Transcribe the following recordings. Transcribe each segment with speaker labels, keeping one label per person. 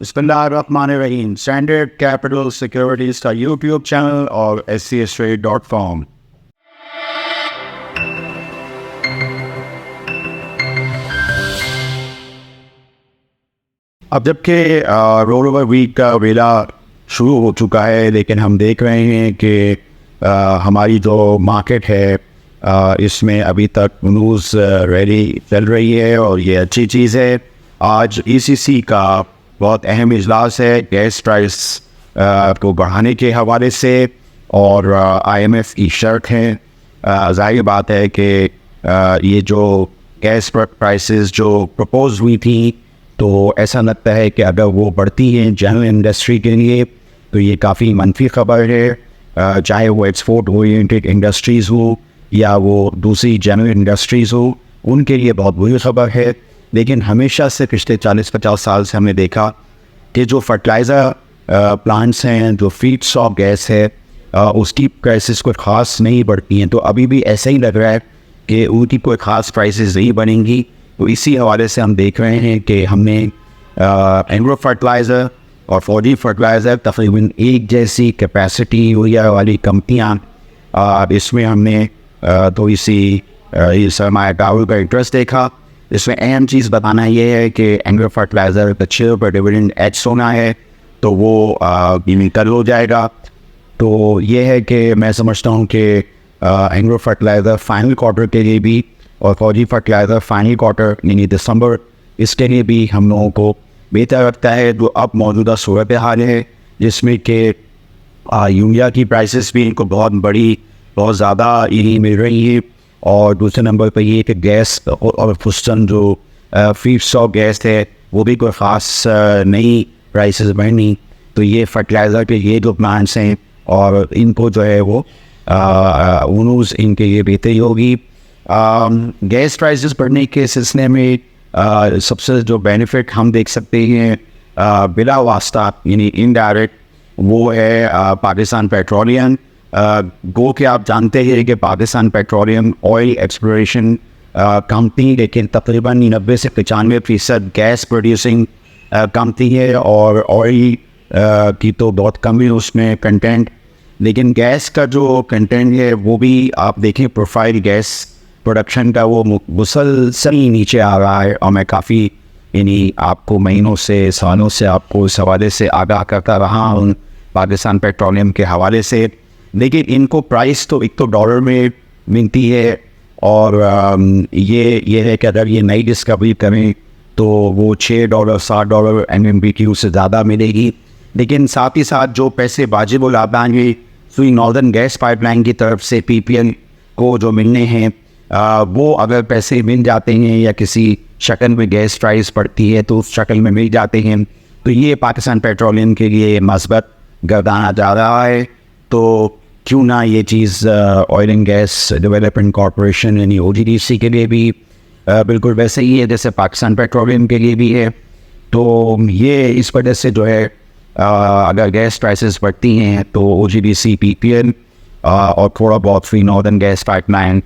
Speaker 1: بسم اللہ الرحمن الرحیم. اسٹینڈرڈ کیپٹل سیکیورٹیز کا یوٹیوب چینل اور SCStrade.com. اب جبکہ رول اوور ویک کا ویلا شروع ہو چکا ہے، لیکن ہم دیکھ رہے ہیں کہ ہماری جو مارکیٹ ہے اس میں ابھی تک نیوز ریلی چل رہی ہے اور یہ اچھی چیز ہے. آج ECC کا بہت اہم اجلاس ہے گیس پرائس کو بڑھانے کے حوالے سے، اور IMF کی شرط ہے. ظاہر بات ہے کہ یہ جو گیس پرائسز جو پرپوز ہوئی تھی، تو ایسا لگتا ہے کہ اگر وہ بڑھتی ہیں جنرل انڈسٹری کے لیے تو یہ کافی منفی خبر ہے، چاہے وہ ایکسپورٹ اورینٹڈ انڈسٹریز ہو یا وہ دوسری جنرل انڈسٹریز ہو، ان کے لیے بہت بری خبر ہے. لیکن ہمیشہ سے پچھلے 40-50 سال سے ہم نے دیکھا کہ جو فرٹیلائزر پلانٹس ہیں، جو فیڈ اسٹاک گیس ہے، اس کی پرائسز کوئی خاص نہیں بڑھتی ہیں. تو ابھی بھی ایسا ہی لگ رہا ہے کہ ان کی کوئی خاص پرائسز نہیں بڑھیں گی. تو اسی حوالے سے ہم دیکھ رہے ہیں کہ ہم نے اینگرو فرٹیلائزر اور فوجی فرٹیلائزر تقریباً ایک جیسی کیپیسٹی یوریا والی کمپنیاں، اس میں ہم نے تھوڑی سی سرمایہ کاروں کا انٹرسٹ دیکھا. اس میں اہم چیز بتانا یہ ہے کہ اینگرو فرٹیلائزر کا 6 روپے ڈیویڈنڈ ایچ ہونا ہے، تو وہ کل ہو جائے گا. تو یہ ہے کہ میں سمجھتا ہوں کہ اینگرو فرٹیلائزر فائنل کوارٹر کے لیے بھی اور فوجی فرٹیلائزر فائنل کوارٹر یعنی دسمبر، اس کے لیے بھی ہم لوگوں کو بہتر رکھتا ہے. جو اب موجودہ صورتحال ہے جس میں کہ یوریا کی پرائسز بھی ان کو بہت زیادہ یہی مل رہی ہے، اور دوسرے نمبر پہ یہ کہ گیس اور فسٹن جو فیڈ اسٹاک گیس ہے وہ بھی کوئی خاص نئی پرائسز بڑھنی. تو یہ فرٹیلائزر کے یہ جو پلانٹس ہیں اور ان کو جو ہے وہ انوز ان کے یہ بہتری ہوگی. گیس پرائسز بڑھنے کے سلسلے میں سب سے جو بینیفٹ ہم دیکھ سکتے ہیں بلا واسطہ یعنی انڈائریکٹ، وہ ہے پاکستان پیٹرولیم. گو کہ آپ جانتے ہیں کہ Pakistan petroleum oil exploration company, لیکن تقریباً 90 سے 95% گیس پروڈیوسنگ کمپنی ہے، اور آئل کی تو بہت کم ہے اس میں کنٹینٹ. لیکن گیس کا جو کنٹینٹ ہے وہ بھی آپ دیکھیں، پروفائل گیس پروڈکشن کا وہ مسلسل نیچے آ رہا ہے. اور میں کافی یعنی آپ کو مہینوں سے سالوں سے آپ کو اس حوالے سے آگاہ کرتا رہا ہوں پاکستان پیٹرولیم کے حوالے سے. لیکن ان کو پرائس تو ایک تو ڈالر میں ملتی ہے، اور یہ ہے کہ اگر یہ نئی ڈسکوری کریں تو وہ $6 $7 MMBTU سے زیادہ ملے گی. لیکن ساتھ ہی ساتھ جو پیسے واجب الابان ہیں سوئی ناردرن گیس پائپ لائن کی طرف سے PPL کو جو ملنے ہیں، وہ اگر پیسے مل جاتے ہیں یا کسی شکل میں گیس پرائس پڑتی ہے تو اس شکل میں مل جاتے ہیں، تو یہ پاکستان پیٹرولیم کے لیے مثبت گردانا جا رہا ہے. تو کیوں نہ یہ چیز oil and gas development corporation یعنی OGDC کے لیے بھی بالکل ویسے ہی ہے جیسے پاکستان پیٹرولیم کے لیے بھی ہے. تو یہ اس وجہ سے جو ہے اگر گیس پرائسز بڑھتی ہیں تو OGDC PPL اور تھوڑا بہت فری ناردرن گیس پائپ لائن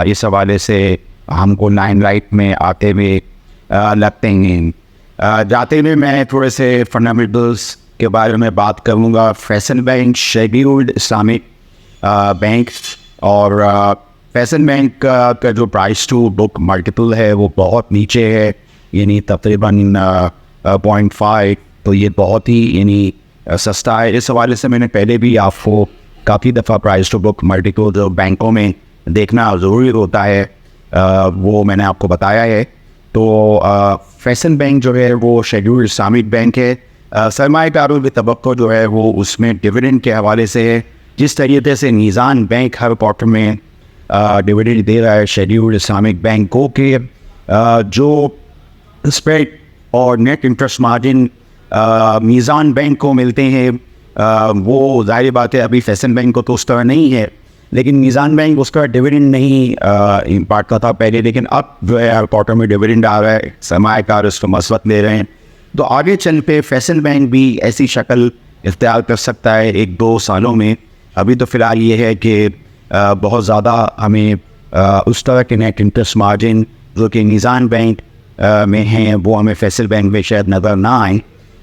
Speaker 1: اس حوالے سے ہم کو لائن لائٹ میں آتے ہوئے لگتے ہیں. جاتے ہوئے میں تھوڑے سے فنڈامنٹلس کے بارے میں بات کروں گا. Faysal bank scheduled Islamic bank, اور فیصل بینک کا جو پرائس ٹو بک ملٹیپل ہے وہ بہت نیچے ہے، یعنی تقریباً 0.5. تو یہ بہت ہی یعنی سستا ہے. اس حوالے سے میں نے پہلے بھی آپ کو کافی دفعہ پرائس ٹو بک ملٹیپل جو بینکوں میں دیکھنا ضروری ہوتا ہے وہ میں نے آپ کو بتایا ہے. تو فیصل بینک جو ہے وہ شیڈیولڈ اسلامک بینک ہے. سرمایہ کاروں کی توقع جو ہے وہ اس میں ڈویڈنڈ کے حوالے سے ہے. جس طریقے سے میزان بینک ہر کوارٹر میں ڈویڈنڈ دے رہا ہے شیڈیولڈ اسلامک بینک کو، کہ جو اسپریڈ اور نیٹ انٹرسٹ مارجن میزان بینک کو ملتے ہیں وہ ظاہر بات ہے ابھی فیصل بینک کو تو اس طرح نہیں ہے، لیکن میزان بینک اس کا ڈویڈنڈ نہیں بانٹتا تھا پہلے، لیکن اب جو ہے ہر کوارٹر میں ڈویڈنڈ آ رہا ہے، سرمایہ کار اس کو مثبت لے رہے ہیں. تو آگے چل پہ فیصل بینک بھی ایسی شکل اختیار کر سکتا ہے 1-2 سالوں میں. ابھی تو فی الحال یہ ہے کہ بہت زیادہ ہمیں اس طرح کے نیٹ انٹرسٹ مارجن جو کہ میزان بینک میں ہیں وہ ہمیں فیصل بینک میں شاید نظر نہ آئیں.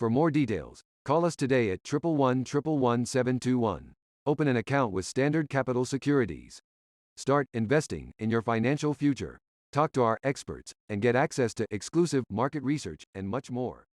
Speaker 2: For more details, call us today at 111-111-721. Open an account with Standard Capital Securities. Start investing in your financial future. Talk to our experts and get access to exclusive market research and much more.